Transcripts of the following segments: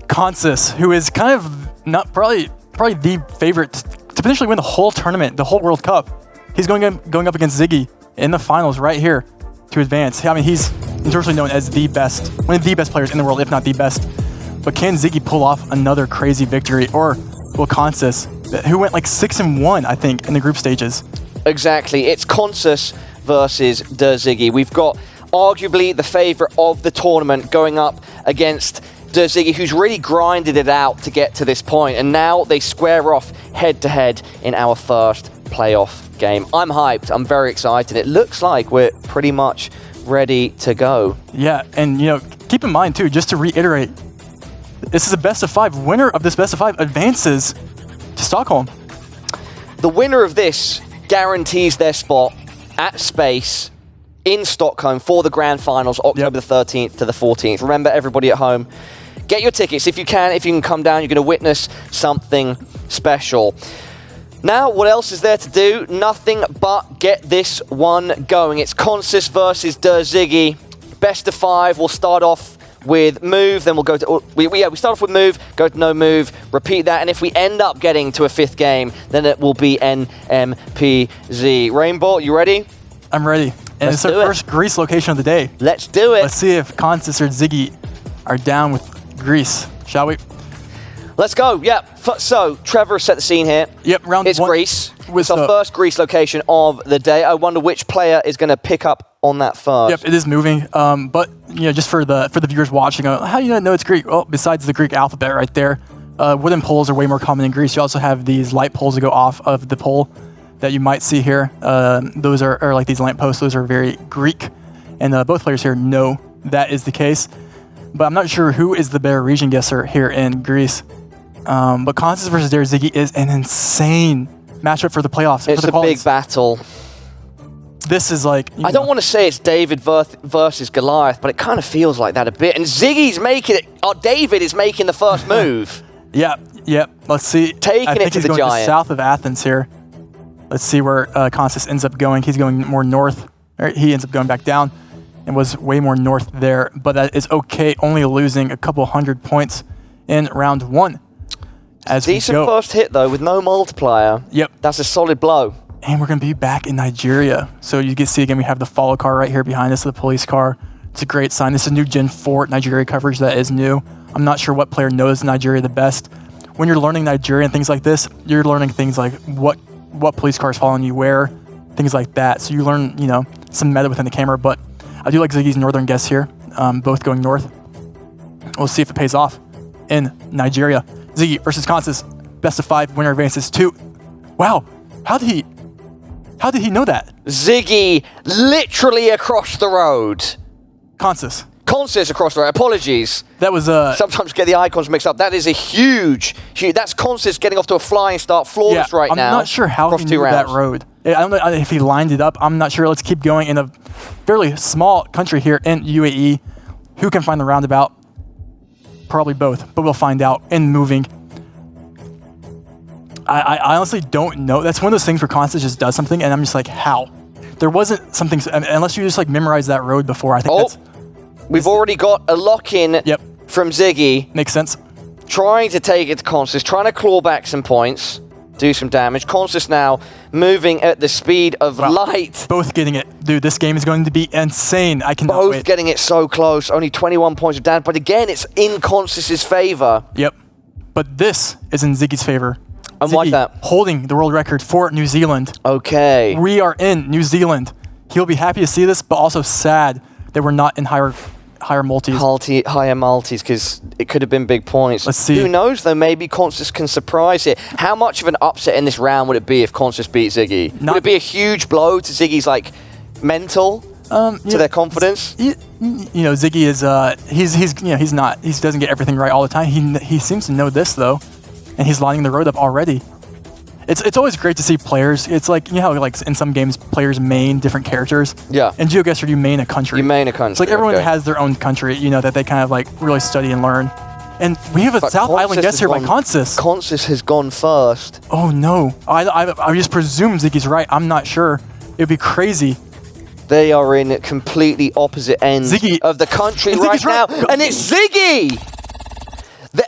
Consus, who is kind of not probably the favorite to potentially win the whole tournament, the whole World Cup. He's going up against Ziggy in the finals right here to advance. I mean, he's universally known as the best, one of the best players in the world, if not the best. But can Ziggy pull off another crazy victory, or will Consus, who went like 6-1, I think, in the group stages? Exactly. It's Consus versus DerZiggi. We've got arguably the favorite of the tournament going up against DerZiggi, who's really grinded it out to get to this point, and now they square off head-to-head in our first playoff game. I'm hyped. I'm very excited. It looks like we're pretty much ready to go. Yeah, and you know, keep in mind too, just to reiterate, this is a best of 5. Winner of this best of 5 advances to Stockholm. The winner of this guarantees their spot at Space in Stockholm for the grand finals, October the 13th to the 14th. Remember, everybody at home, get your tickets if you can. If you can come down, you're going to witness something special. Now, what else is there to do? Nothing but get this one going. It's Consus versus DerZiggi. Best of 5. We'll start off with move, then we'll go to... we start off with move, go to no move, repeat that, and if we end up getting to a 5th game, then it will be NMPZ. Rainbow, you ready? I'm ready. And it's our first Greece location of the day. Let's do it. Let's see if Consus or Ziggy are down with Greece, shall we? Let's go. Yep. So, Trevor set the scene here. Yep, round it's 1. Greece. It's our first Greece location of the day. I wonder which player is going to pick up on that first. Yep, it is moving. But you know, just for the viewers watching, how do you know it's Greek? Well, besides the Greek alphabet right there, wooden poles are way more common in Greece. You also have these light poles that go off of the pole that you might see here. Those are like these lamp posts. Those are very Greek, and both players here know that is the case. But I'm not sure who is the better region guesser here in Greece. But Consus versus DerZiggi is an insane matchup for the playoffs. It's a big battle. This is like... I don't want to say it's David versus Goliath, but it kind of feels like that a bit. And Ziggy's making it... David is making the first move. Yeah. Let's see. Taking it to the going giant. South of Athens here. Let's see where Consus ends up going. He's going more north. He ends up going back down and was way more north there. But that is okay, only losing a couple 100 points in round 1. Decent first hit, though, with no multiplier. Yep. That's a solid blow. And we're going to be back in Nigeria. So you can see, again, we have the follow car right here behind us, the police car. It's a great sign. This is new Gen 4 Nigeria coverage that is new. I'm not sure what player knows Nigeria the best. When you're learning Nigeria and things like this, you're learning things like what police car is following you where, things like that. So you learn, you know, some meta within the camera. But I do like Ziggy's northern guess here, both going north. We'll see if it pays off in Nigeria. Ziggy versus Consus, best of 5, winner advances 2. Wow, how did he know that? Ziggy literally across the road. Consus across the road. Apologies. That was sometimes get the icons mixed up. That is a huge. That's Consus getting off to a flying start, flawless right now. I'm not sure how he knew that road. I don't know if he lined it up. I'm not sure. Let's keep going in a fairly small country here in UAE. Who can find the roundabout? Probably both, but we'll find out in moving. I honestly don't know. That's one of those things where Consus just does something, and I'm just like, how? There wasn't something, unless you just like memorize that road before. I think we've already got a lock-in from Ziggy. Makes sense. Trying to take it to Consus, trying to claw back some points, do some damage. Consus now moving at the speed of light. Both getting it. Dude, this game is going to be insane. I cannot wait. Both getting it so close. Only 21 points of damage, but again, it's in Consus's favor. Yep. But this is in Ziggy's favor. And why that? Holding the world record for New Zealand. Okay. We are in New Zealand. He'll be happy to see this, but also sad that we're not in higher multis. Higher multis, because it could have been big points. Let's see. Who knows, though? Maybe Consus can surprise it. How much of an upset in this round would it be if Consus beat Ziggy? Would it be a huge blow to Ziggy's like mental, to their confidence? You know, Ziggy is he doesn't get everything right all the time. He seems to know this though, and he's lining the road up already. It's always great to see players. It's like, you know how like in some games players main different characters. Yeah. In GeoGuessr you main a country. You main a country. It's like everyone has their own country, you know, that they kind of like really study and learn. And we have a South Island guess here by Consus. Consus has gone first. Oh no! I just presume Ziggy's right. I'm not sure. It'd be crazy. They are in completely opposite ends of the country right now, and it's Ziggy.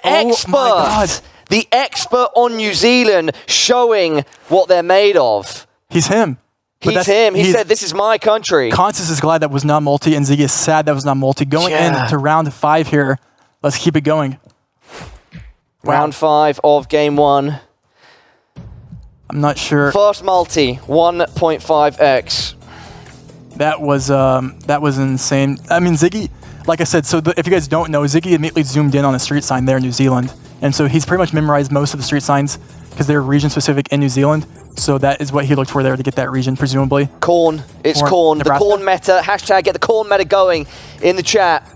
expert. my God. The expert on New Zealand showing what they're made of. He's him. He's him. He said, this is my country. Consus is glad that was not multi, and Ziggy is sad that was not multi. Going into round 5 here. Let's keep it going. Round 5 of game 1. I'm not sure. First multi, 1.5x. That was insane. I mean, Ziggy, like I said, so if you guys don't know, Ziggy immediately zoomed in on a street sign there in New Zealand. And so he's pretty much memorized most of the street signs because they're region specific in New Zealand. So that is what he looked for there to get that region, presumably. Corn. It's corn. The corn meta. Hashtag get the corn meta going in the chat.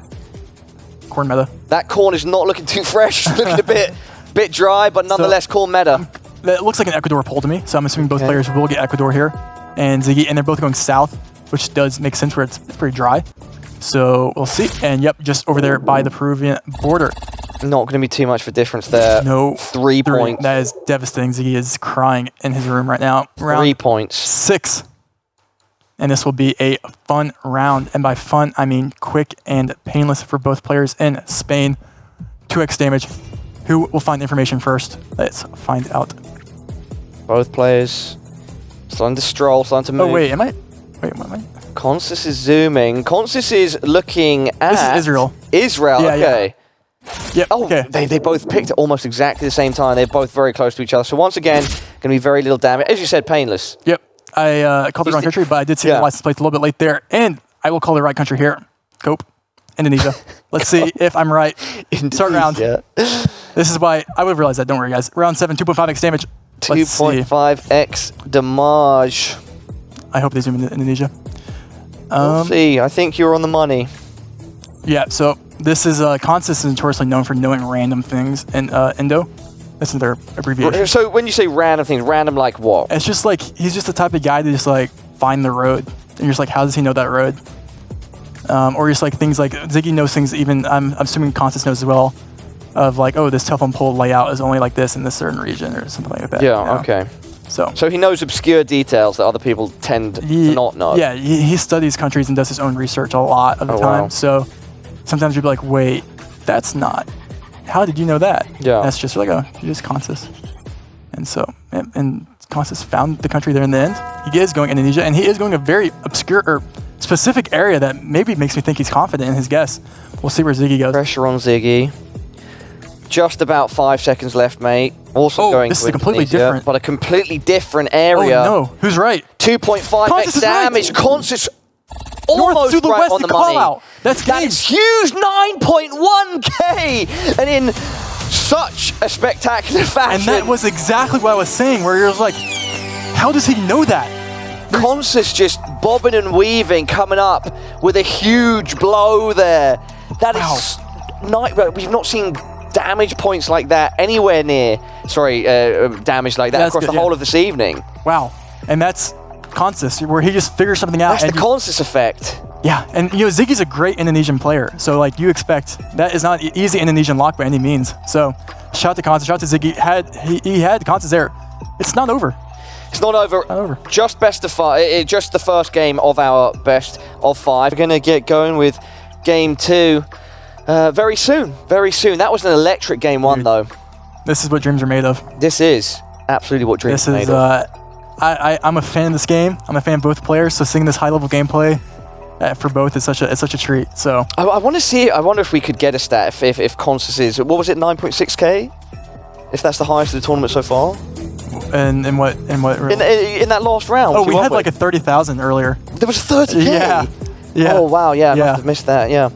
Corn meta. That corn is not looking too fresh. It's looking a bit dry, but nonetheless, corn meta. That looks like an Ecuador pull to me. So I'm assuming both players will get Ecuador here. And Ziggy, and they're both going south, which does make sense where it's pretty dry. So we'll see. And yep, just over there by the Peruvian border. Not going to be too much of a difference there. No. 3 points. That is devastating. Ziggy is crying in his room right now. Round 3 points. 6. And this will be a fun round. And by fun, I mean quick and painless for both players in Spain. 2x damage. Who will find information first? Let's find out. Both players starting to stroll, starting to move. Oh, wait, am I? Wait, am I? Consus is zooming. Consus is looking at... This is Israel. Israel, yeah, okay. Yeah. Yep, oh, okay. They both picked at almost exactly the same time. They're both very close to each other. So once again, going to be very little damage. As you said, painless. Yep. I called the wrong country, but I did see the license plates a little bit late there. And I will call the right country here. Cope. Indonesia. Let's see if I'm right. Start round. This is why I would have realized that. Don't worry, guys. Round 7, 2.5x damage. 2.5x damage. I hope they zoom into Indonesia. We'll see. I think you're on the money. Yeah, so this is Consus is notoriously known for knowing random things in Indo. That's their abbreviation. So when you say random things, random like what? It's just like he's just the type of guy to just like find the road. And you're just like, how does he know that road? Or just like things like Ziggy knows things even I'm assuming Consus knows as well. Of like, oh, this telephone pole layout is only like this in this certain region or something like that. Yeah, you know? okay. So he knows obscure details that other people tend to not know. Yeah, he studies countries and does his own research a lot of the time. Wow. So sometimes you'll be like, wait, that's not. How did you know that? Yeah. That's just like you're just Consus. And so, and Consus found the country there in the end. He is going Indonesia, and he is going a very obscure or specific area that maybe makes me think he's confident in his guess. We'll see where Ziggy goes. Pressure on Ziggy. Just about 5 seconds left, mate. Also going this to is a completely different, but a completely different area. Oh no, who's right? 2.5x damage. Consus almost North to the right west, on the call money. out. That is huge. 9.1k, and in such a spectacular fashion. And that was exactly what I was saying. Where you're like, how does he know that? Consus just bobbing and weaving, coming up with a huge blow there. That is we've not seen damage points like that anywhere near. Sorry, damage like that across the whole of this evening. Wow, and that's Consus, where he just figures something out. That's the Consus effect. Yeah, and you know Ziggy's a great Indonesian player, so like you expect that is not easy Indonesian lock by any means. So shout out to Consus, shout out to Ziggy. He had Consus there. It's not over. It's not over. Not over. Just best of 5. Just the first game of our best of 5. We're gonna get going with game 2 very soon. Very soon. That was an electric game 1 though. This is what dreams are made of. This is absolutely what dreams are made of. I'm a fan of this game. I'm a fan of both players. So seeing this high level gameplay for both is such a treat. So I want to see. I wonder if we could get a stat if Consus is, what was it, 9.6k? If that's the highest of the tournament so far. And in what in that last round? Oh, we had like a 30,000 earlier. There was 30k. Yeah. Oh wow. Yeah. I must have missed that. Yeah.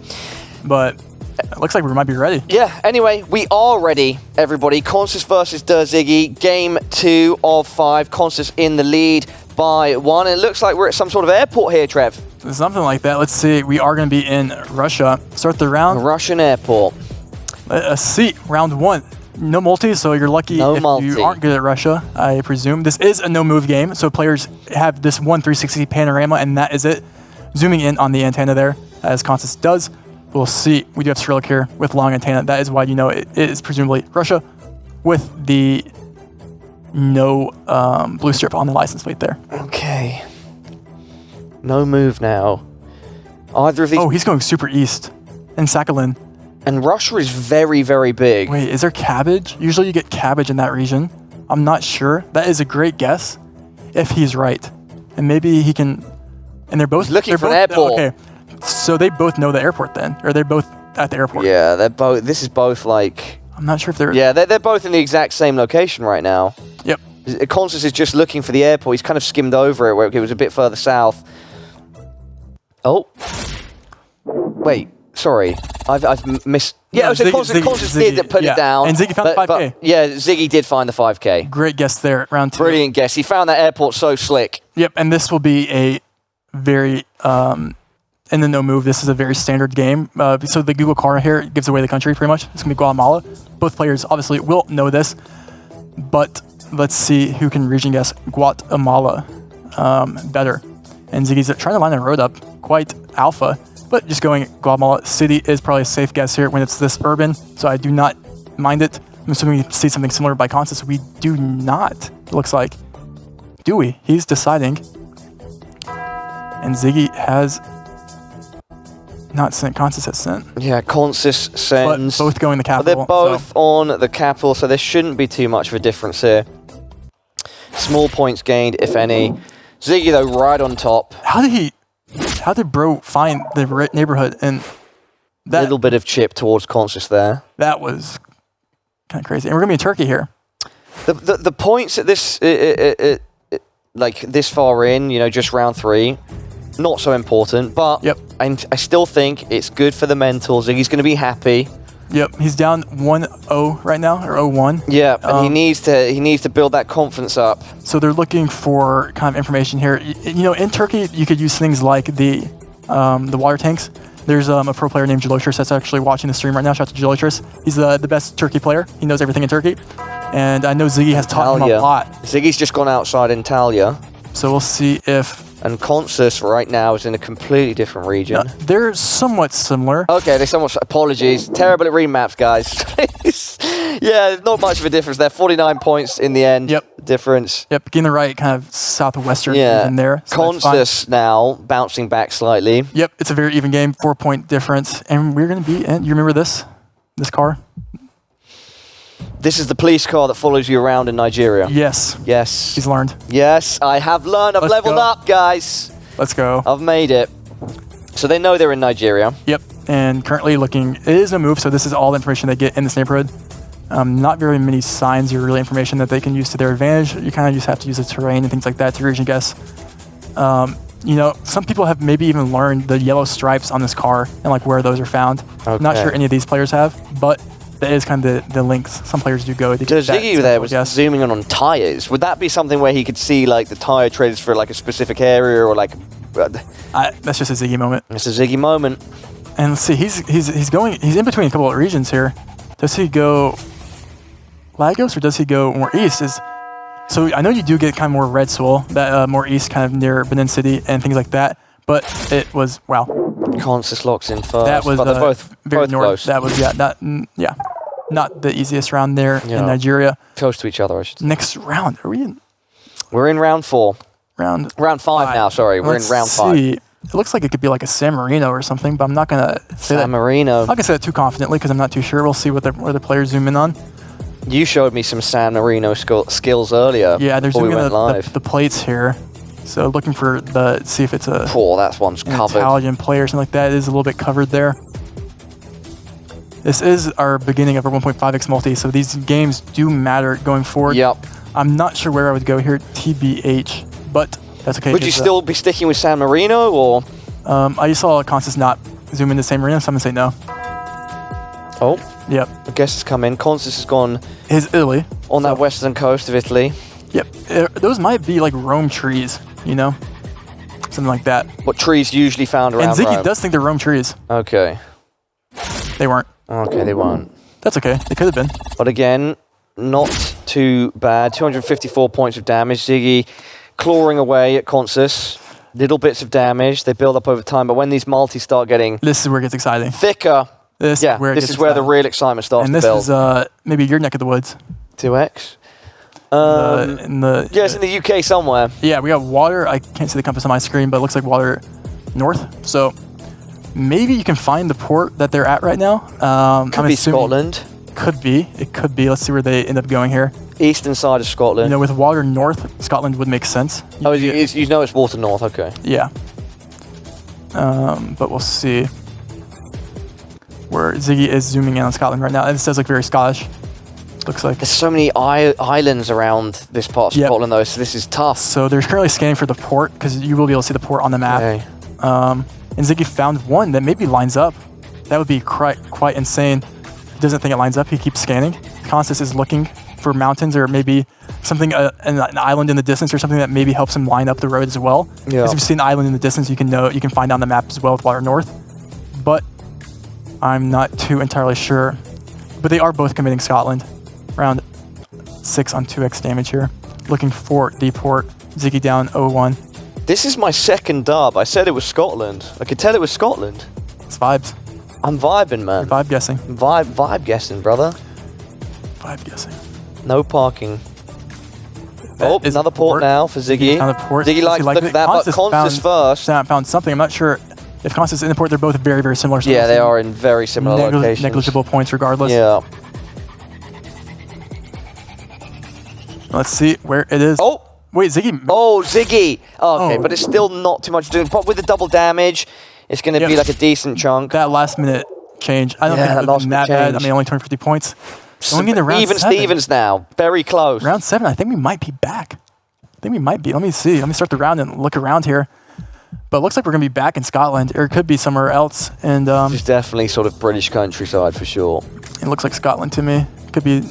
But it looks like we might be ready. Yeah. Anyway, we are ready, everybody. Consus versus DerZiggi. Game 2 of 5. Consus in the lead by 1. And it looks like we're at some sort of airport here, Trev. Something like that. Let's see. We are going to be in Russia. Start the round. Russian airport. Let's see. Round 1. No multi, so you're lucky if you aren't good at Russia, I presume. This is a no-move game, so players have this 360 panorama, and that is it. Zooming in on the antenna there, as Consus does. We'll see. We do have Cyrillic here with long antenna. That is why you know it is presumably Russia with the no blue strip on the license plate there. Okay. No move now. Either of these... Oh, he's going super east in Sakhalin. And Russia is very, very big. Wait, is there cabbage? Usually you get cabbage in that region. I'm not sure. That is a great guess if he's right. And maybe he can... And they're both... He's looking for both, an airport. Okay, so they both know the airport then? Or they're both at the airport? Yeah, they're both... This is both like... I'm not sure if they're... Yeah, they're both in the exact same location right now. Yep. Consus is just looking for the airport. He's kind of skimmed over it where it was a bit further south. Oh. Wait, sorry. I've missed... Yeah, No, Consus did put it down. And Ziggy found the 5K. Yeah, Ziggy did find the 5K. Great guess there, round 2. Brilliant guess. He found that airport so slick. Yep, and this will be a very... in the no move, this is a very standard game. So the Google car here gives away the country pretty much. It's going to be Guatemala. Both players obviously will know this, but let's see who can region guess Guatemala better. And Ziggy's trying to line the road up quite alpha, but just going Guatemala City is probably a safe guess here when it's this urban, so I do not mind it. I'm assuming we see something similar by Consus. We do not, it looks like. Do we? He's deciding. And Ziggy has not sent. Consus has sent. Yeah, Consus sends. But both going the capital. They're both on the capital, so there shouldn't be too much of a difference here. Small points gained, if any. Ziggy, though, right on top. How did bro find the neighborhood? And that little bit of chip towards Consus there. That was kind of crazy. And we're going to be in Turkey here. The points at this, like this far in, you know, just round 3, not so important, but yep. I still think it's good for the mental. Ziggy's going to be happy. Yep, he's down 1-0 right now, or 0-1. Yeah, and he needs to build that confidence up. So they're looking for kind of information here. You know, in Turkey, you could use things like the water tanks. There's a pro player named Gilroy that's actually watching the stream right now. Shout out to Gilroy. He's the best Turkey player. He knows everything in Turkey. And I know Ziggy has taught him a lot. Ziggy's just gone outside in Talia. So we'll see if... And Consus right now is in a completely different region. They're somewhat similar. Okay, they're somewhat... Apologies. Terrible at reading maps, guys. Yeah, not much of a difference there. 49 points in the end. Yep. Difference. Yep, getting the right kind of southwestern in there. So Consus now bouncing back slightly. Yep, it's a very even game. 4-point difference. And we're going to be in... You remember this? This car? This is the police car that follows you around in Nigeria. Yes. Yes. He's learned. Yes, I have learned. I've leveled up, guys. Let's go. I've made it. So they know they're in Nigeria. Yep. And currently looking, it is a move, so this is all the information they get in this neighborhood. Not very many signs or really information that they can use to their advantage. You kind of just have to use the terrain and things like that to region guess. You know, some people have maybe even learned the yellow stripes on this car and like where those are found. Okay. Not sure any of these players have, but that is kind of the links some players do go to. DerZiggi there was zooming in on tires. Would that be something where he could see like the tire traders for like a specific area or like? That's just a Ziggy moment. It's a Ziggy moment. And let's see, he's in between a couple of regions here. Does he go Lagos or does he go more east? So I know you do get kind of more red soil, that more east, kind of near Benin City and things like that. But it was Consus locks in first. That was but they're both north. Close. That was not the easiest round there in Nigeria. Close to each other, I should say. Next round, are we in? We're in round 4. Round 5 now. Sorry, we're in round 5. It looks like it could be like a San Marino or something, but I'm not gonna say San Marino. I'm not gonna say that too confidently because I'm not too sure. We'll see what the players zoom in on. You showed me some San Marino skills earlier. Yeah, they're zooming in the plates here. So looking for see if it's a that one's covered. Italian player or something like that. It is a little bit covered there. This is our beginning of our 1.5x multi, so these games do matter going forward. Yep. I'm not sure where I would go here, TBH, but that's okay. Would you still be sticking with San Marino or? I just saw Consus not zoom in the same arena, so I'm gonna say no. Oh. Yep. I guess it's come in. Consus has gone. His Italy. On that western coast of Italy. Yep. Those might be like Rome trees, you know? Something like that. What trees usually found around And Ziggy Rome? does think they're Rome trees. Okay. They weren't. Okay, they weren't. That's okay. They could have been. But again, not too bad. 254 points of damage. Ziggy clawing away at Consus. Little bits of damage. They build up over time. But when these multis start getting... This is where it gets exciting. Thicker. This is where the real excitement starts to build. And this is maybe your neck of the woods. 2x? It's in the UK somewhere. Yeah, we got water. I can't see the compass on my screen, but it looks like water north. So Maybe you can find the port that they're at right now. Could be Scotland. Could be. It could be. Let's see where they end up going here. Eastern side of Scotland. You know, with water north, Scotland would make sense. Oh, you know it's water north. Okay. Yeah. But we'll see. Where Ziggy is zooming in on Scotland right now. This does look very Scottish. Looks like. There's so many islands around this part of Scotland, though, so this is tough. So they're currently scanning for the port, because you will be able to see the port on the map. Okay. And Ziggy found one that maybe lines up. That would be quite insane. He doesn't think it lines up. He keeps scanning. Consus is looking for mountains or maybe something, an island in the distance or something that maybe helps him line up the road as well. Yeah. Because if you see an island in the distance, you can find on the map as well with water north. But I'm not too entirely sure. But they are both committing Scotland. Round 6 on 2x damage here. Looking for the port. Ziggy down 0-1. This is my second dub. I said it was Scotland. I could tell it was Scotland. It's vibes. I'm vibing, man. You're vibe guessing. Vibe guessing, brother. Vibe guessing. No parking. Oh, another port now for Ziggy. Another port. Ziggy likes to look at that, but Consus first. Found something. I'm not sure if Consus and the port, they're both very, very similar. So yeah, they are in very similar locations. Negligible points regardless. Yeah. Let's see where it is. Oh! Wait, Ziggy. Oh, Ziggy. Oh, okay, but it's still not too much to do. But with the double damage, it's going to be like a decent chunk. That last minute change. I don't think it was that bad. I mean, only 250 points. Going into round even 7. Stevens now. Very close. Round 7, I think we might be back. I think we might be. Let me see. Let me start the round and look around here. But it looks like we're going to be back in Scotland, or it could be somewhere else. And it's definitely sort of British countryside for sure. It looks like Scotland to me. Could be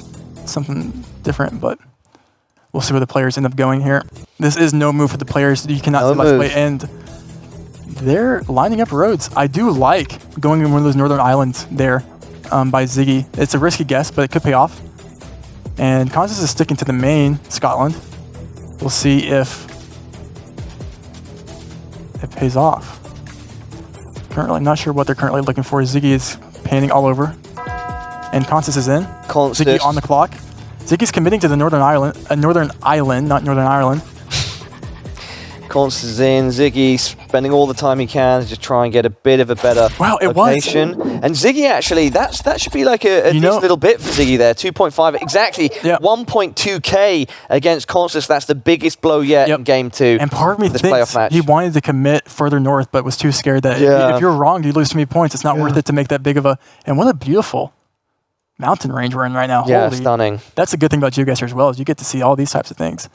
something different, but we'll see where the players end up going here. This is no move for the players. You cannot see Let's Play, and they're lining up roads. I do like going in one of those northern islands there by Ziggy. It's a risky guess, but it could pay off. And Consus is sticking to the main Scotland. We'll see if it pays off. Currently, I'm not sure what they're currently looking for. Ziggy is painting all over. And Consus is in. Ziggy on the clock. Ziggy's committing to the Northern Island, not Northern Ireland. Consus is in. Ziggy spending all the time he can to just try and get a bit of a better location. And Ziggy actually, that should be like a decent little bit for Ziggy there. 2.5 exactly. Yep. 1.2k against Consus. That's the biggest blow yet in game 2. And part of me thinks he wanted to commit further north, but was too scared that if you're wrong, you lose too many points. It's not worth it to make that big of a. And what a beautiful mountain range we're in right now. Yeah, stunning. That's a good thing about GeoGuessr as well, is you get to see all these types of things.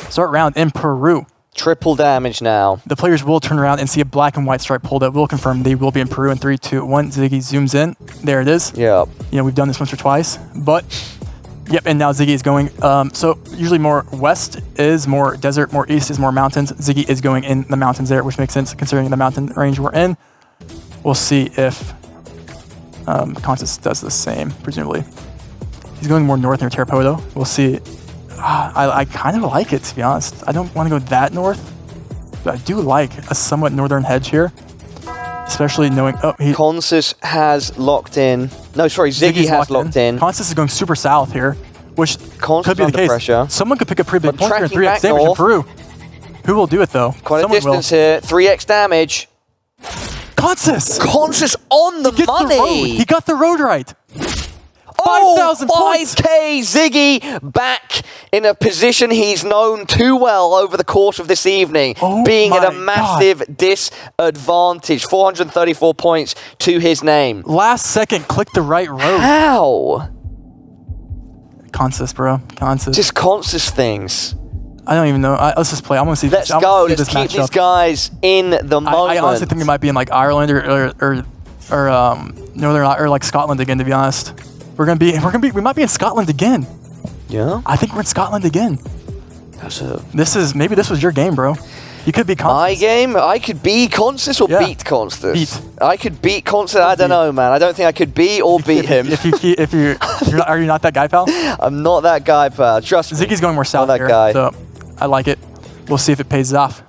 Start round in Peru. Triple damage now. The players will turn around and see a black and white stripe pulled up. We'll confirm they will be in Peru in 3, 2, 1. Ziggy zooms in. There it is. Yeah. You know, we've done this once or twice, but yep, and now Ziggy is going. So usually more west is more desert, more east is more mountains. Ziggy is going in the mountains there, which makes sense considering the mountain range we're in. We'll see if Consus does the same, presumably. He's going more north near Tarapoto. We'll see. I kind of like it, to be honest. I don't want to go that north, but I do like a somewhat northern hedge here, especially knowing... Consus has locked in. No, sorry, Ziggy has locked in. Consus is going super south here, which Consus could be the case. Pressure. Someone could pick up pretty big points here in 3x damage in Peru. Who will do it, though? Quite a distance here. 3x damage. Consus! Consus on the money! He got the road right. 5,000 points. 5k Ziggy back in a position he's known too well over the course of this evening, being at a massive disadvantage. 434 points to his name. Last second, click the right road. How? Consus, bro. Consus. Just Consus things. I don't even know. Let's just play. I want to see. Let's go. Let's keep these guys in the moment. I honestly think it might be in like Ireland or Northern or like Scotland again. To be honest. We might be in Scotland again. Yeah? I think we're in Scotland again. Maybe this was your game, bro. You could be Consus. My game? I could be Consus or beat Consus. I could beat Consus. I don't know, man. I don't think I could beat or beat him. Are you not that guy, pal? I'm not that guy, pal. Trust me. Ziggy's going more south here, so I like it. We'll see if it pays off.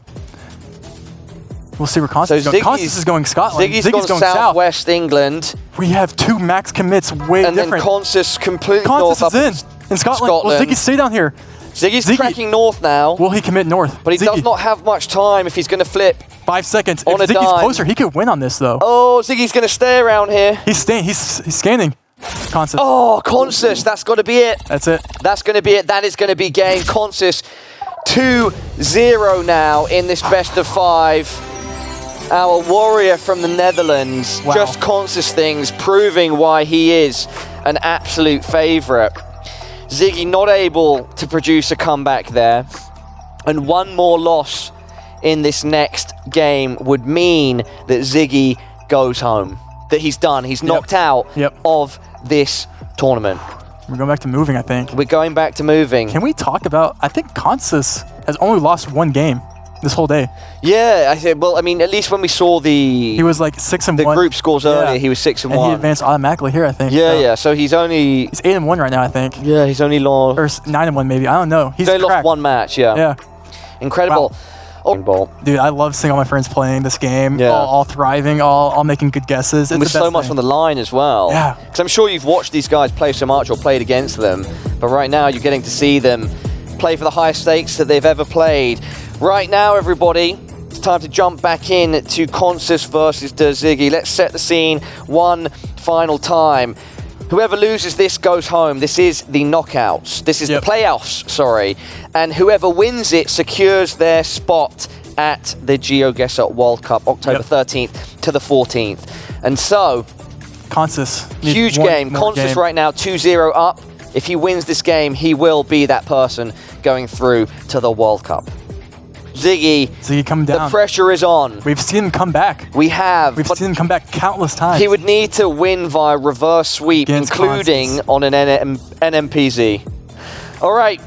We'll see where Consus is going. Consus is going Scotland. Ziggy's going southwest England. We have 2 max commits way different. And then Consus completely north up in Scotland. Well, Ziggy, stay down here. Ziggy's tracking north now. Will he commit north? But he does not have much time if he's going to flip. 5 seconds. On If a Ziggy's dime. closer, he could win on this, though. Oh, Ziggy's going to stay around here. He's scanning. Consus. Oh, Consus, that's got to be it. That's it. That's going to be it. That is going to be game. Consus 2-0 now in this best of 5. Our warrior from the Netherlands, Wow. just Consus things, proving why he is an absolute favourite. Ziggy not able to produce a comeback there. And one more loss in this next game would mean that Ziggy goes home. That he's done. He's knocked out of this tournament. We're going back to moving, I think. We're going back to moving. Can we talk about, I think Consus has only lost 1 game this whole day. Yeah, I said. Well, I mean, at least when we saw he was like 6-1. The group scores earlier, he was 6-1. And he advanced automatically here, I think. Yeah. So he's 8-1 right now, I think. Yeah, he's only lost. Or 9-1 maybe. I don't know. He's only lost 1 match. Yeah. Incredible. Wow. Oh. Dude, I love seeing all my friends playing this game. Yeah. All thriving, all making good guesses. And with so much on the line as well. Yeah. Because I'm sure you've watched these guys play so much or played against them, but right now you're getting to see them play for the highest stakes that they've ever played. Right now, everybody, it's time to jump back in to Consus versus DerZiggi. Let's set the scene one final time. Whoever loses this goes home. This is the knockouts. This is the playoffs, sorry. And whoever wins it secures their spot at the GeoGuessr World Cup, October 13th to the 14th. And so, Consus. huge game. Consus right now 2-0 up. If he wins this game, he will be that person going through to the World Cup. Ziggy coming down. The pressure is on. We've seen him come back. We have. We've seen him come back countless times. He would need to win via reverse sweep, against including Consus. on an NMPZ. All right,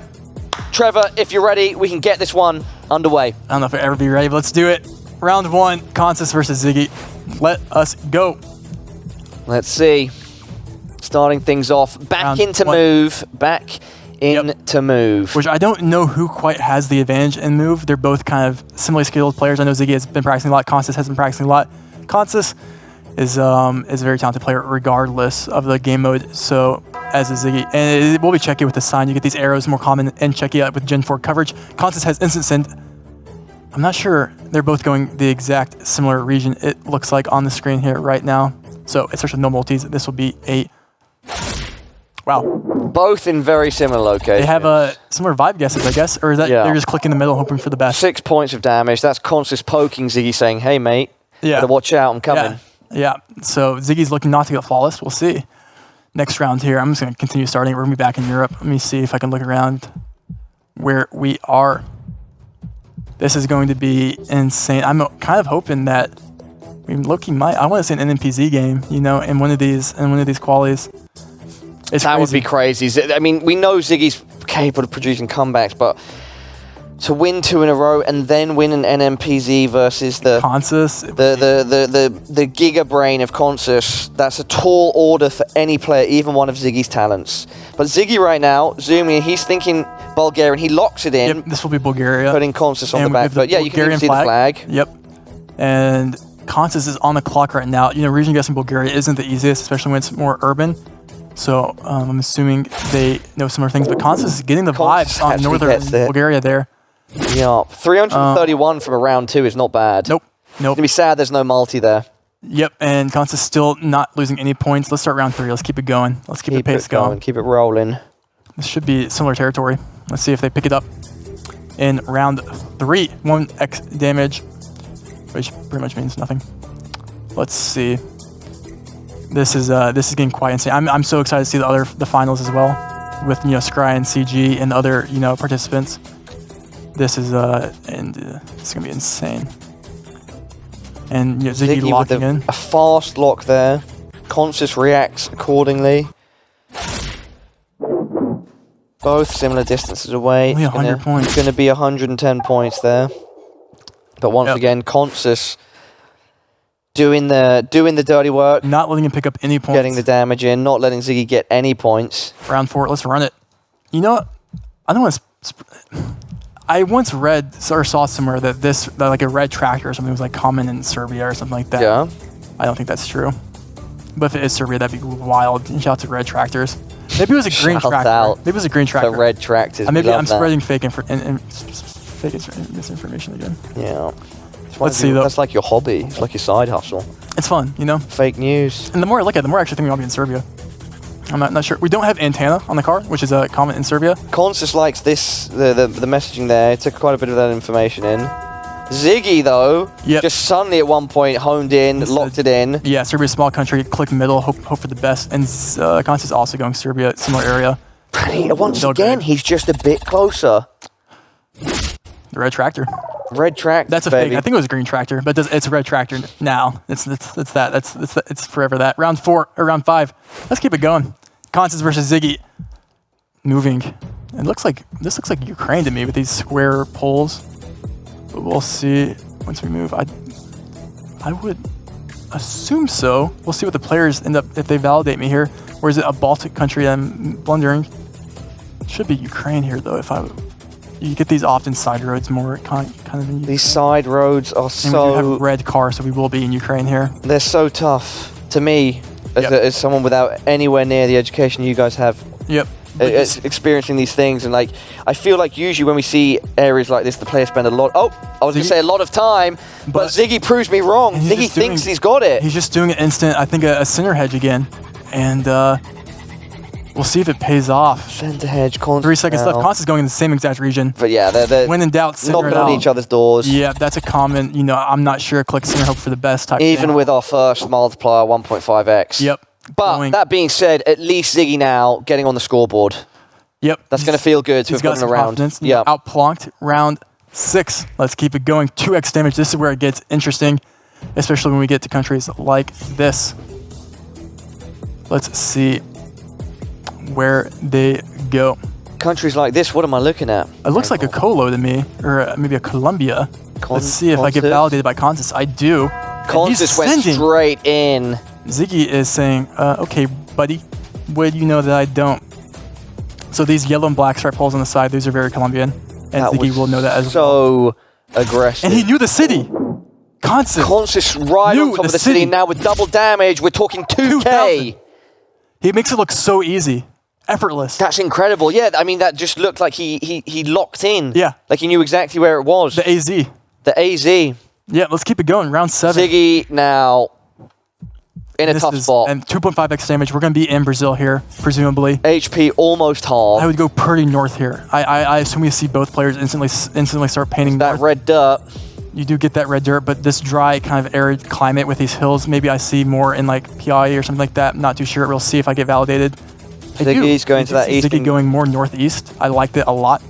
Trevor, if you're ready, we can get this one underway. I don't know if I'll ever be ready, but let's do it. Round 1, Consus versus Ziggy. Let us go. Let's see. Starting things off. Back into move. Back into move. Which I don't know who quite has the advantage in move. They're both kind of similarly skilled players. I know Ziggy has been practicing a lot. Consus has been practicing a lot. Consus is a very talented player regardless of the game mode. So as is Ziggy. And it will be Checky with the sign. You get these arrows more common in Checky with Gen 4 coverage. Consus has instant send. I'm not sure they're both going the exact similar region it looks like on the screen here right now. So especially no multis. This will be a... Wow. Both in very similar locations. They have similar vibe guesses, I guess, or is that they're just clicking in the middle hoping for the best? 6 points of damage. That's Consus poking Ziggy saying, hey, mate, better watch out, I'm coming. Yeah. So Ziggy's looking not to get flawless. We'll see. Next round here, I'm just going to continue starting. We're going to be back in Europe. Let me see if I can look around where we are. This is going to be insane. I'm kind of hoping that Loki might. I want to see an NMPZ game, in one of these qualies. That would be crazy. I mean, we know Ziggy's capable of producing comebacks, but to win 2 in a row and then win an NMPZ versus the Consus, the Giga Brain of Consus, that's a tall order for any player, even one of Ziggy's talents. But Ziggy right now, zooming, he's thinking Bulgarian. He locks it in. Yep, this will be Bulgaria. Putting Consus on the back foot. Yeah, you can even see the flag. Yep. And Consus is on the clock right now. Region guessing Bulgaria isn't the easiest, especially when it's more urban. So I'm assuming they know similar things. But Consus is getting the vibes on northern Bulgaria there. Yeah, 331 from a round 2 is not bad. Nope. It's going to be sad there's no multi there. Yep, and Consus still not losing any points. Let's start round 3. Let's keep it going. Let's keep the pace going. Keep it rolling. This should be similar territory. Let's see if they pick it up in round 3. 1x damage, which pretty much means nothing. Let's see. This is getting quite insane. I'm so excited to see the finals as well, with Scry and CG and other participants. This is it's gonna be insane. And Ziggy locking in. A fast lock there. Consus reacts accordingly. Both similar distances away. Only 100 points. It's going to be 110 points there. But once again, Consus doing the dirty work. Not letting him pick up any points. Getting the damage in. Not letting Ziggy get any points. Round 4. Let's run it. You know what? I don't want to... I once read or saw somewhere that like a red tractor or something was like common in Serbia or something like that. Yeah. I don't think that's true. But if it is Serbia, that'd be wild. Shout out to red tractors. Maybe it was a green tractor. Maybe it was a green tractor. The red tractors. Maybe I'm spreading fake misinformation again. Yeah. Let's see though. That's like your hobby. It's like your side hustle. It's fun, you know? Fake news. And the more I look at it, the more I actually think I'll be in Serbia. I'm not sure. We don't have antenna on the car, which is a common in Serbia. Consus likes this, the messaging there. It took quite a bit of that information in. Ziggy, though, just suddenly at one point honed in, locked it in. Yeah, Serbia's a small country. Click middle, hope for the best. And Consus also going Serbia, similar area. Once again, he's just a bit closer. The red tractor. Red tractor. That's a fake. I think it was a green tractor, but it's a red tractor now. It's that. It's forever that. Round 4 or round 5. Let's keep it going. Consus versus Ziggy. Moving. This looks like Ukraine to me with these square poles. But we'll see once we move. I would assume so. We'll see what the players end up if they validate me here. Or is it a Baltic country I'm blundering? Should be Ukraine here though. You get these often side roads more kind of in Ukraine. These side roads are and we do have a red car, so we will be in Ukraine here. They're so tough to me as someone without anywhere near the education you guys have. Yep. Experiencing these things, and like I feel like usually when we see areas like this, the players spend a lot. I was going to say a lot of time, but Ziggy proves me wrong. Ziggy thinks he's got it. He's just doing an instant. I think a center hedge again, and we'll see if it pays off. Center hedge. 3 seconds left. Consus is going in the same exact region. But yeah, they're when in doubt, center knocking on each other's doors. Yeah, that's a common. You know, I'm not sure. Click center, hope for the best type. Even thing. with our first multiplier 1.5x. Yep. But that being said, at least Ziggy now getting on the scoreboard. Yep. That's going to feel good to have gotten around. Yeah. Outplonked. Round 6. Let's keep it going. 2x damage. This is where it gets interesting, especially when we get to countries like this. Let's see where they go. Countries like this, what am I looking at? It looks like a Colo to me, or maybe a Colombia. Let's see if I get validated by Consus. I do. Consus went straight in. Ziggy is saying, okay, buddy, would you know that I don't? So these yellow and black stripe holes on the side, these are very Colombian. And Ziggy will know that as well. So aggressive. And he knew the city. Consus right on top of the city. Now with double damage, we're talking 2K. He makes it look so easy. Effortless. That's incredible. Yeah, I mean, that just looked like he locked in. Yeah. Like he knew exactly where it was. The AZ. The AZ. Yeah, let's keep it going. Round 7. Ziggy now in a tough spot. And 2.5x damage. We're going to be in Brazil here, presumably. HP almost half. I would go pretty north here. I assume we see both players instantly start painting that north. Red dirt. You do get that red dirt, but this dry kind of arid climate with these hills, maybe I see more in like PI or something like that. I'm not too sure. We'll see if I get validated. Ziggy's going to that east. Ziggy going more northeast. I liked it a lot.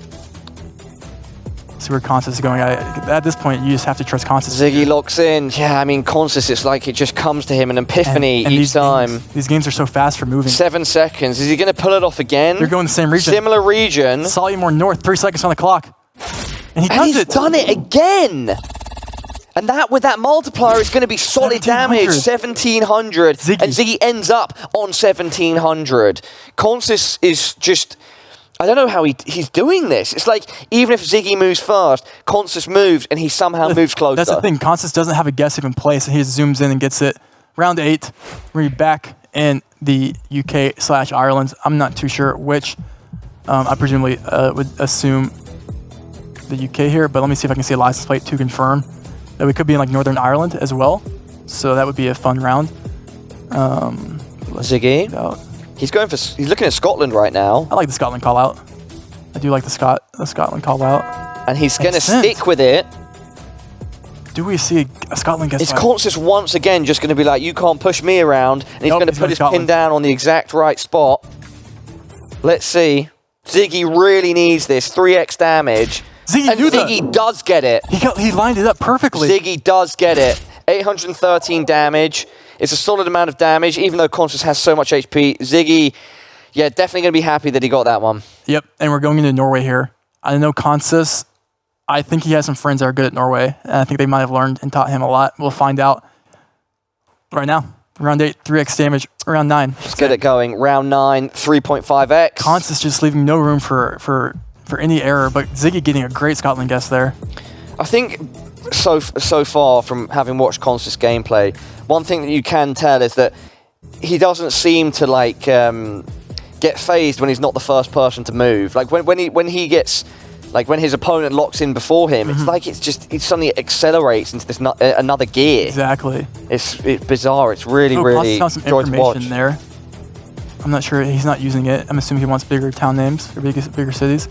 See where Consus is going. At this point, you just have to trust Consus. Ziggy locks in. Yeah, I mean, Consus, it's like it just comes to him an epiphany each time. These games are so fast for moving. 7 seconds. Is he going to pull it off again? They're going the same region. Similar region. Slightly more north. 3 seconds on the clock. And he's done it again. And that with that multiplier is going to be solid damage, 1700. Ziggy. And Ziggy ends up on 1700. Consus is just, I don't know how he's doing this. It's like, even if Ziggy moves first, Consus moves and he somehow moves closer. That's the thing. Consus doesn't have a guess even place, and he just zooms in and gets it. Round 8, we're back in the UK/Ireland. I'm not too sure which. I presumably would assume the UK here, but let me see if I can see a license plate to confirm that we could be in like Northern Ireland as well. So that would be a fun round. Ziggy, he's looking at Scotland right now. I like the Scotland call out. I do like the Scotland call out. And he's going to stick with it. Do we see a Scotland guess? Is Consus once again just going to be like, you can't push me around, and he's going to put his pin down on the exact right spot? Let's see. Ziggy really needs this. 3x damage. Ziggy does get it. He lined it up perfectly. Ziggy does get it. 813 damage. It's a solid amount of damage, even though Consus has so much HP. Ziggy, yeah, definitely going to be happy that he got that one. Yep, and we're going into Norway here. I know Consus, I think he has some friends that are good at Norway, and I think they might have learned and taught him a lot. We'll find out right now. Round 8, 3x damage. Round 9. Let's get it going. Round 9, 3.5x. Consus just leaving no room for any error, but Ziggy getting a great Scotland guess there. I think so far from having watched Consus gameplay, one thing that you can tell is that he doesn't seem to like get phased when he's not the first person to move. Like when he gets Like when his opponent locks in before him, it's like it suddenly accelerates into this another gear. Exactly. It's bizarre. It's really, really found some joy to watch. information there. I'm not sure he's not using it. I'm assuming he wants bigger town names or bigger cities.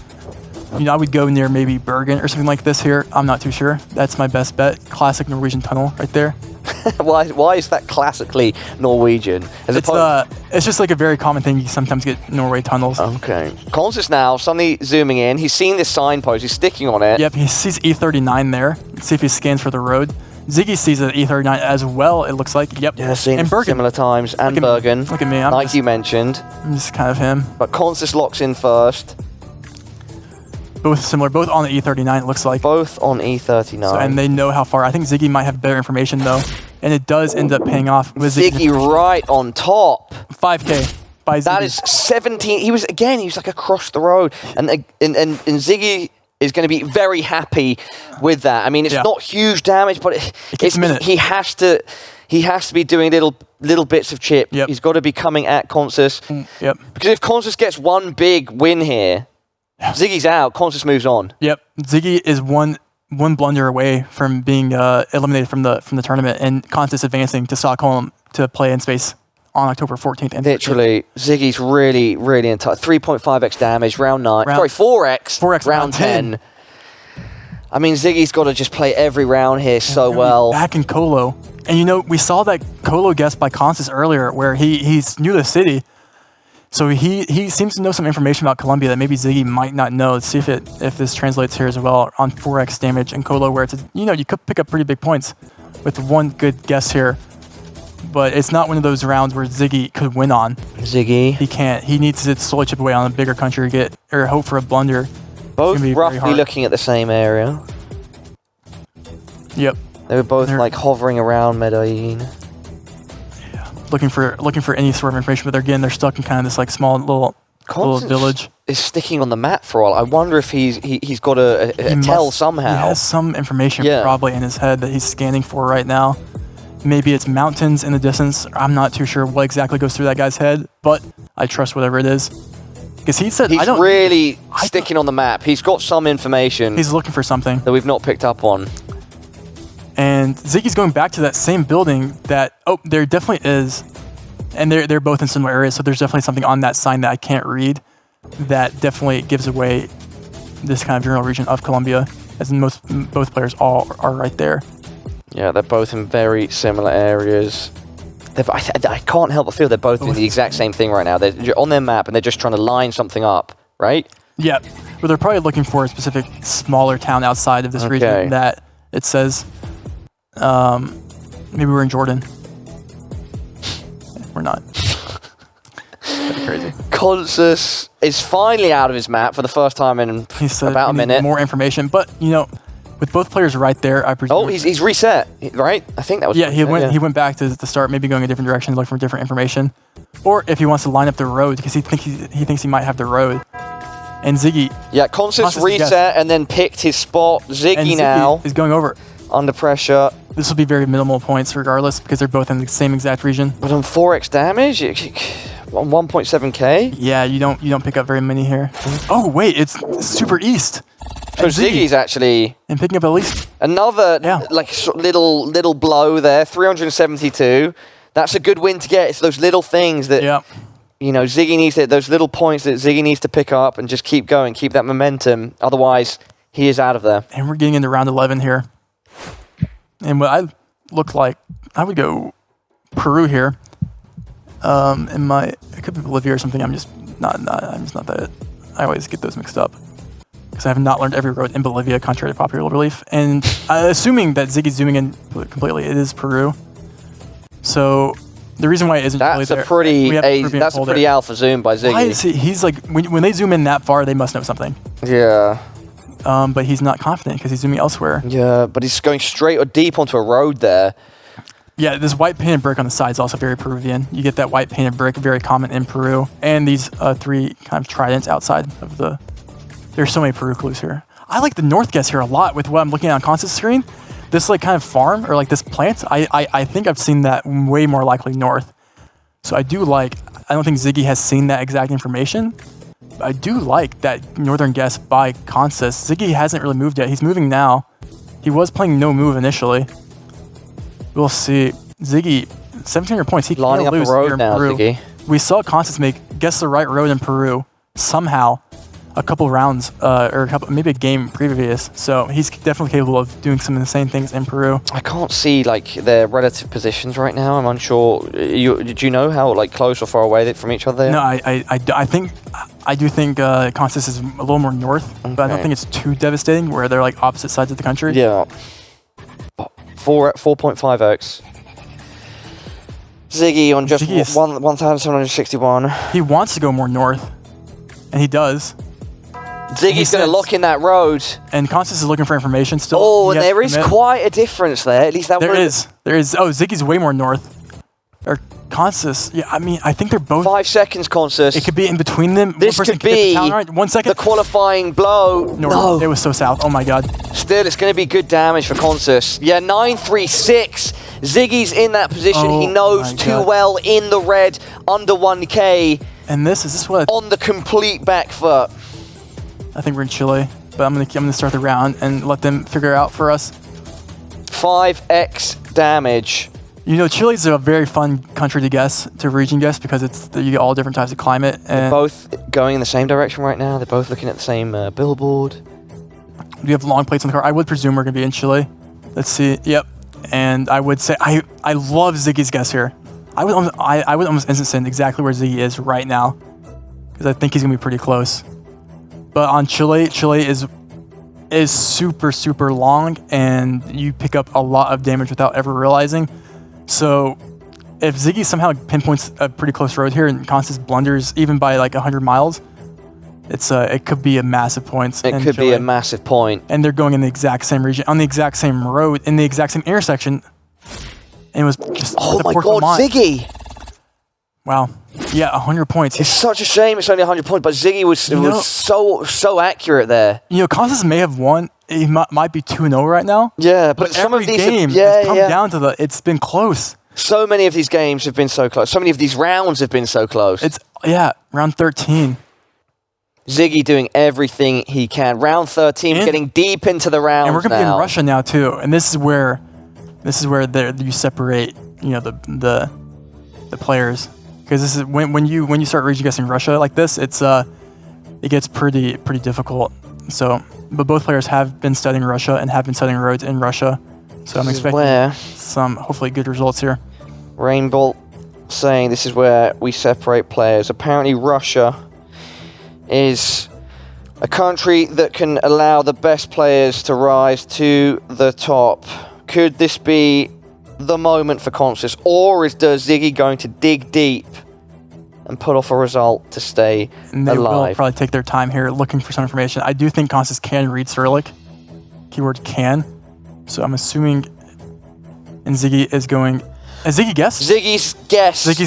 You know, I would go near maybe Bergen or something like this here. I'm not too sure. That's my best bet. Classic Norwegian tunnel right there. Why is that classically Norwegian? It's just like a very common thing. You sometimes get Norway tunnels. Okay. Consus now suddenly zooming in. He's seen this signpost. He's sticking on it. Yep, he sees E39 there. Let's see if he scans for the road. Ziggy sees it at E39 as well, it looks like. Yep. Yeah, seen it similar times. And Bergen. Look at me. Like you mentioned. I'm just kind of him. But Consus locks in first. Both similar, both on the E39, it looks like. Both on E39. So, and they know how far. I think Ziggy might have better information, though. And it does end up paying off. With Ziggy right on top. 5K by Ziggy. That is 17. He was like across the road. And Ziggy is going to be very happy with that. I mean, it's not huge damage, but he has to be doing little bits of chip. Yep. He's got to be coming at Consus. Yep. Because if Consus gets one big win here, Ziggy's out. Consus moves on. Yep. Ziggy is one blunder away from being eliminated from the tournament, and Consus advancing to Stockholm to play in space on October 14th. And literally, Ziggy's really, really in touch. 3.5x damage, round 9. Sorry, 4x round 10. I mean, Ziggy's got to just play every round here so well. Back in Colo. And you know, we saw that Colo guess by Consus earlier where he's new to the city. So he seems to know some information about Colombia that maybe Ziggy might not know. Let's see if this translates here as well on 4x damage in Colo, where you could pick up pretty big points with one good guess here. But it's not one of those rounds where Ziggy could win on. Ziggy. He can't. He needs to slowly chip away on a bigger country or hope for a blunder. Both roughly looking at the same area. Yep. They were both like hovering around Medellin. Yeah. Looking for any sort of information, but again, they're stuck in kind of this like small little village. Is sticking on the map for all. I wonder if he's got a tell somehow. He has some information probably in his head that he's scanning for right now. Maybe it's mountains in the distance. I'm not too sure what exactly goes through that guy's head, but I trust whatever it is. Because he said he's really sticking on the map. He's got some information. He's looking for something that we've not picked up on. And Ziggy's going back to that same building that, there definitely is. And they're both in similar areas, so there's definitely something on that sign that I can't read that definitely gives away this kind of general region of Colombia, as in both players all are right there. Yeah, they're both in very similar areas. I can't help but feel they're both doing the exact same thing right now. They're on their map and they're just trying to line something up, right? Yeah, but they're probably looking for a specific smaller town outside of this region that it says. Maybe we're in Jordan. We're not. That's crazy. Consus is finally out of his map for the first time in about a minute. More information, but with both players right there, I presume. Oh, he's reset, right? I think that was. Yeah, he went back to the start, maybe going a different direction, looking for different information, or if he wants to line up the road because he thinks he might have the road. And Ziggy. Yeah, Consus reset and then picked his spot. Ziggy now is going over under pressure. This will be very minimal points regardless because they're both in the same exact region. But on 4x damage, on 1.7k. Yeah, you don't pick up very many here. Oh wait, it's super east. So Ziggy's actually and picking up at least another little blow there. 372. That's a good win to get. It's those little things that Ziggy needs those little points that Ziggy needs to pick up and just keep going, keep that momentum. Otherwise, he is out of there. And we're getting into round 11 here. And what I look like, I would go Peru here. It could be Bolivia or something. I'm just not that. I always get those mixed up because I have not learned every road in Bolivia, contrary to popular belief. And assuming that Ziggy's zooming in completely, it is Peru. So the reason why it isn't that's really a pretty alpha zoom by Ziggy. Why is he's like when they zoom in that far, they must know something. Yeah. But he's not confident because he's zooming elsewhere. Yeah, but he's going straight or deep onto a road there. Yeah, this white painted brick on the side is also very Peruvian. You get that white painted brick, very common in Peru. And these three kind of tridents outside of the... There's so many Peru clues here. I like the north guess here a lot with what I'm looking at on Consus screen. This like kind of farm or like this plant, I think I've seen that way more likely north. So I don't think Ziggy has seen that exact information. I do like that northern guess by Consus. Ziggy hasn't really moved yet. He's moving now. He was playing no move initially. We'll see. Ziggy, 1,700 points. He lining can't up lose the road here in now, Peru. Ziggy. We saw Consus guess the right road in Peru somehow a couple rounds or maybe a game previous. So he's definitely capable of doing some insane things in Peru. I can't see like their relative positions right now. I'm unsure. Did you know how like close or far away from each other they are? No, I do think Consus is a little more north, but I don't think it's too devastating where they're like opposite sides of the country. Yeah. 4.5x. Ziggy on just 1,761. He wants to go more north, and he does. Ziggy's going to lock in that road. And Consus is looking for information still. Oh, and there is quite a difference there. At least that There is. Oh, Ziggy's way more north. Or Consus. Yeah, I mean, I think they're both. 5 seconds, Consus. It could be in between them. This could be right. 1 second. the qualifying blow. No, it was so south. Oh my god. Still, it's going to be good damage for Consus. Yeah, 936. Ziggy's in that position. He knows too well in the red, under 1k. And is this what? On the complete back foot. I think we're in Chile, but I'm gonna start the round and let them figure out for us. 5x damage. You know, Chile's a very fun country to guess, to region guess, because you get all different types of climate. And they're both going in the same direction right now. They're both looking at the same billboard. We have long plates on the car. I would presume we're gonna be in Chile. Let's see. Yep. And I would say I love Ziggy's guess here. I would almost instant send exactly where Ziggy is right now, because I think he's gonna be pretty close. But on Chile is super long, and you pick up a lot of damage without ever realizing. So if Ziggy somehow pinpoints a pretty close road here and Consus blunders even by like 100 miles, it could be a massive point. It could be a massive point. And they're going in the exact same region, on the exact same road, in the exact same intersection. And it was just oh my god, Ziggy! Wow. Yeah, 100 points. It's such a shame it's only 100 points, but Ziggy was so accurate there. You know, Consus may have won. He might be 2-0 right now. Yeah, but some every of these game has come down to it's been close. So many of these games have been so close. So many of these rounds have been so close. Round 13. Ziggy doing everything he can. Round 13, getting deep into the rounds. And we're gonna be in Russia now too. And this is where you separate, you know, the players. Because this is when you start region guessing Russia like this, it gets pretty difficult. So, but both players have been studying Russia and have been studying roads in Russia. So I'm expecting some hopefully good results here. Rainbolt saying this is where we separate players. Apparently Russia is a country that can allow the best players to rise to the top. Could this be the moment for Consus, or is DerZiggi going to dig deep and put off a result to stay and they alive? Will probably take their time here looking for some information. I do think Consus can read Cyrillic. Keyword can. So I'm assuming and Ziggy is going... Ziggy guess? Ziggy's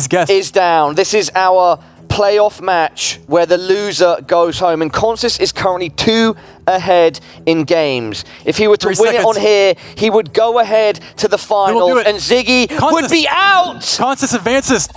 guess is down. This is our playoff match where the loser goes home, and Consus is currently 2 ahead in games. If he were to win it on here, he would go ahead to the finals, and Ziggy would be out! Consus advances!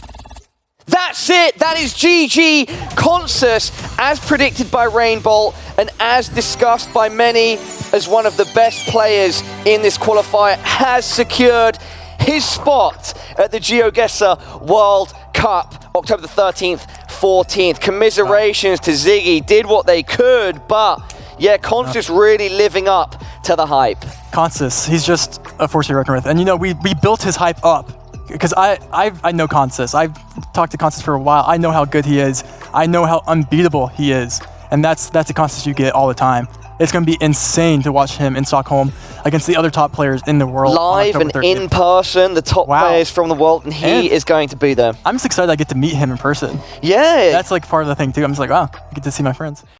That's it! That is GG! Consus, as predicted by Rainbolt, and as discussed by many as one of the best players in this qualifier, has secured his spot at the GeoGuessr World Cup, October the 13th, 14th. Commiserations to Ziggy, did what they could, but yeah, Consus really living up to the hype. Consus, he's just a force to be reckoned with. And you know, we built his hype up. Because I know Consus. I've talked to Consus for a while. I know how good he is. I know how unbeatable he is. And that's a Consus you get all the time. It's going to be insane to watch him in Stockholm against the other top players in the world. Live and in person, the top players from the world, and he is going to be there. I'm just excited I get to meet him in person. Yeah. That's like part of the thing too. I'm just like, wow, I get to see my friends.